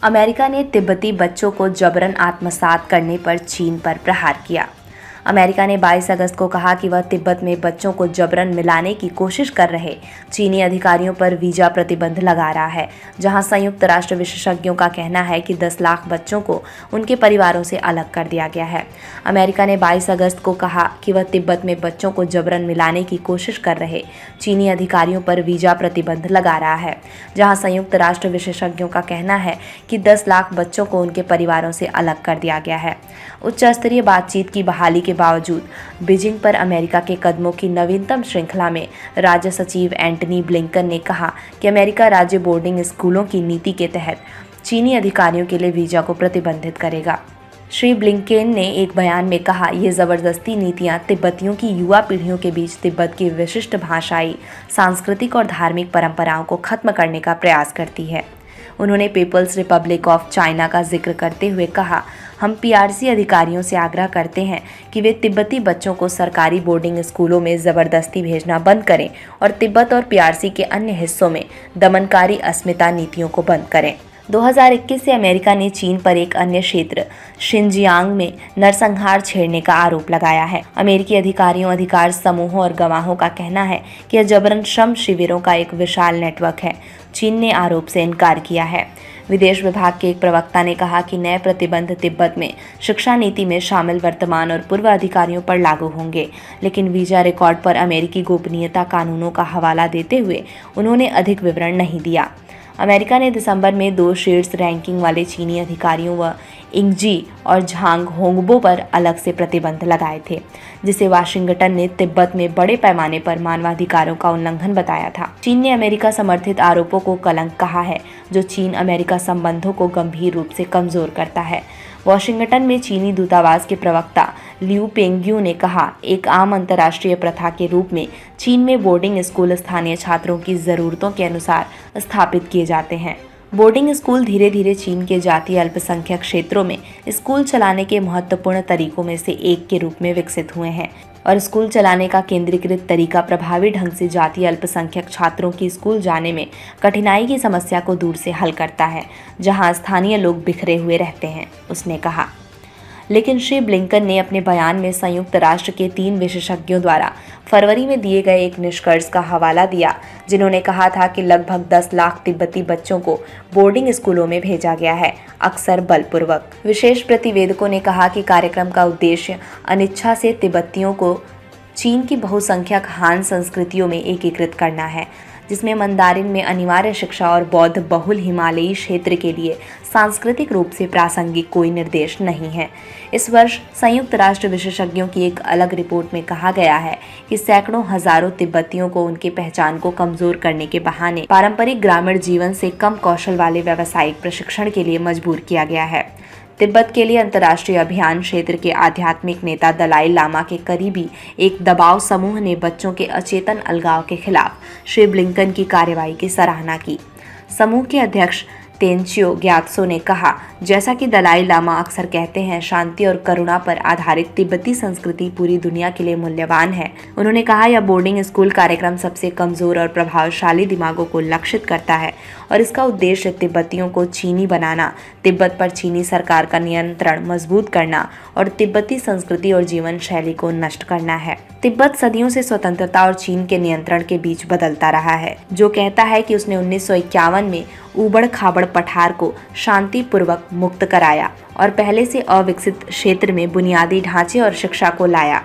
America ने तिब्बती बच्चों को जबरन आत्मसात करने पर चीन पर प्रहार किया। अमेरिका ने 22 अगस्त को कहा कि वह तिब्बत में बच्चों को जबरन मिलाने की कोशिश कर रहे चीनी अधिकारियों पर वीजा प्रतिबंध लगा रहा है, जहां संयुक्त राष्ट्र विशेषज्ञों का कहना है कि 10 लाख बच्चों को उनके परिवारों से अलग कर दिया गया है। अमेरिका ने 22 अगस्त को कहा कि वह तिब्बत में बच्चों को जबरन मिलाने की कोशिश कर रहे चीनी अधिकारियों पर वीजा प्रतिबंध लगा रहा है, जहां संयुक्त राष्ट्र विशेषज्ञों का कहना है कि 10 लाख बच्चों को उनके परिवारों से अलग कर दिया गया है। उच्च स्तरीय बातचीत की बहाली के बावजूद बीजिंग पर अमेरिका के कदमों की नवीनतम श्रृंखला में राज्य सचिव एंटनी ब्लिंकन ने कहा कि अमेरिका राज्य बोर्डिंग स्कूलों की नीति के तहत चीनी अधिकारियों के लिए वीजा को प्रतिबंधित करेगा। श्री ब्लिंकेन ने एक बयान में कहा, ये ज़बरदस्ती नीतियां तिब्बतियों की युवा पीढ़ियों के बीच तिब्बत की विशिष्ट भाषाई, सांस्कृतिक और धार्मिक परंपराओं को खत्म करने का प्रयास करती है। उन्होंने पीपल्स रिपब्लिक ऑफ चाइना का जिक्र करते हुए कहा, हम पीआरसी अधिकारियों से आग्रह करते हैं कि वे तिब्बती बच्चों को सरकारी बोर्डिंग स्कूलों में ज़बरदस्ती भेजना बंद करें और तिब्बत और पीआरसी के अन्य हिस्सों में दमनकारी अस्मिता नीतियों को बंद करें। 2021 से अमेरिका ने चीन पर एक अन्य क्षेत्र शिनजियांग में नरसंहार छेड़ने का आरोप लगाया है। अमेरिकी अधिकारियों, अधिकार समूहों और गवाहों का कहना है कि यह जबरन श्रम शिविरों का एक विशाल नेटवर्क है। चीन ने आरोप से इनकार किया है। विदेश विभाग के एक प्रवक्ता ने कहा कि नए प्रतिबंध तिब्बत में शिक्षा नीति में शामिल वर्तमान और पूर्व अधिकारियों पर लागू होंगे, लेकिन वीजा रिकॉर्ड पर अमेरिकी गोपनीयता कानूनों का हवाला देते हुए उन्होंने अधिक विवरण नहीं दिया। अमेरिका ने दिसंबर में 2 शीर्ष रैंकिंग वाले चीनी अधिकारियों व इंगजी और झांग होंगबो पर अलग से प्रतिबंध लगाए थे, जिसे वाशिंगटन ने तिब्बत में बड़े पैमाने पर मानवाधिकारों का उल्लंघन बताया था। चीन ने अमेरिका समर्थित आरोपों को कलंक कहा है, जो चीन अमेरिका संबंधों को गंभीर रूप से कमजोर करता है। वॉशिंगटन में चीनी दूतावास के प्रवक्ता लियू पेंग्यू ने कहा, एक आम अंतर्राष्ट्रीय प्रथा के रूप में चीन में बोर्डिंग स्कूल स्थानीय छात्रों की ज़रूरतों के अनुसार स्थापित किए जाते हैं। बोर्डिंग स्कूल धीरे धीरे चीन के जातीय अल्पसंख्यक क्षेत्रों में स्कूल चलाने के महत्वपूर्ण तरीकों में से एक के रूप में विकसित हुए हैं और स्कूल चलाने का केंद्रीकृत तरीका प्रभावी ढंग से जातीय अल्पसंख्यक छात्रों की स्कूल जाने में कठिनाई की समस्या को दूर से हल करता है, जहां स्थानीय लोग बिखरे हुए रहते हैं, उसने कहा। लेकिन श्री ब्लिंकन ने अपने बयान में संयुक्त राष्ट्र के 3 विशेषज्ञों द्वारा फरवरी में दिए गए एक निष्कर्ष का हवाला दिया, जिन्होंने कहा था कि लगभग 10 लाख तिब्बती बच्चों को बोर्डिंग स्कूलों में भेजा गया है, अक्सर बलपूर्वक। विशेष प्रतिवेदकों ने कहा कि कार्यक्रम का उद्देश्य अनिच्छा से तिब्बतियों को चीन की बहुसंख्यक हान संस्कृतियों में एकीकृत करना है, जिसमें मंदारिन में अनिवार्य शिक्षा और बौद्ध बहुल हिमालयी क्षेत्र के लिए सांस्कृतिक रूप से प्रासंगिक कोई निर्देश नहीं है। इस वर्ष संयुक्त राष्ट्र विशेषज्ञों की एक अलग रिपोर्ट में कहा गया है कि सैकड़ों हजारों तिब्बतियों को उनके पहचान को कमजोर करने के बहाने पारंपरिक ग्रामीण जीवन से कम कौशल वाले व्यावसायिक प्रशिक्षण के लिए मजबूर किया गया है। तिब्बत के लिए अंतर्राष्ट्रीय अभियान क्षेत्र के आध्यात्मिक नेता दलाई लामा के करीबी एक दबाव समूह ने बच्चों के अचेतन अलगाव के खिलाफ श्री ब्लिंकन की कार्रवाई की सराहना की। समूह के अध्यक्ष तेंचियो ग्यात्सो ने कहा, जैसा कि दलाई लामा अक्सर कहते हैं, शांति और करुणा पर आधारित तिब्बती संस्कृति पूरी दुनिया के लिए मूल्यवान है। उन्होंने कहा, यह बोर्डिंग स्कूल कार्यक्रम सबसे कमजोर और प्रभावशाली दिमागों को लक्षित करता है और इसका उद्देश्य तिब्बतियों को चीनी बनाना, तिब्बत पर चीनी सरकार का नियंत्रण मजबूत करना और तिब्बती संस्कृति और जीवन शैली को नष्ट करना है। तिब्बत सदियों से स्वतंत्रता और चीन के नियंत्रण के बीच बदलता रहा है, जो कहता है कि उसने 1951 में ऊबड़ खाबड़ पठार को शांतिपूर्वक मुक्त कराया और पहले से अविकसित क्षेत्र में बुनियादी ढांचे और शिक्षा को लाया।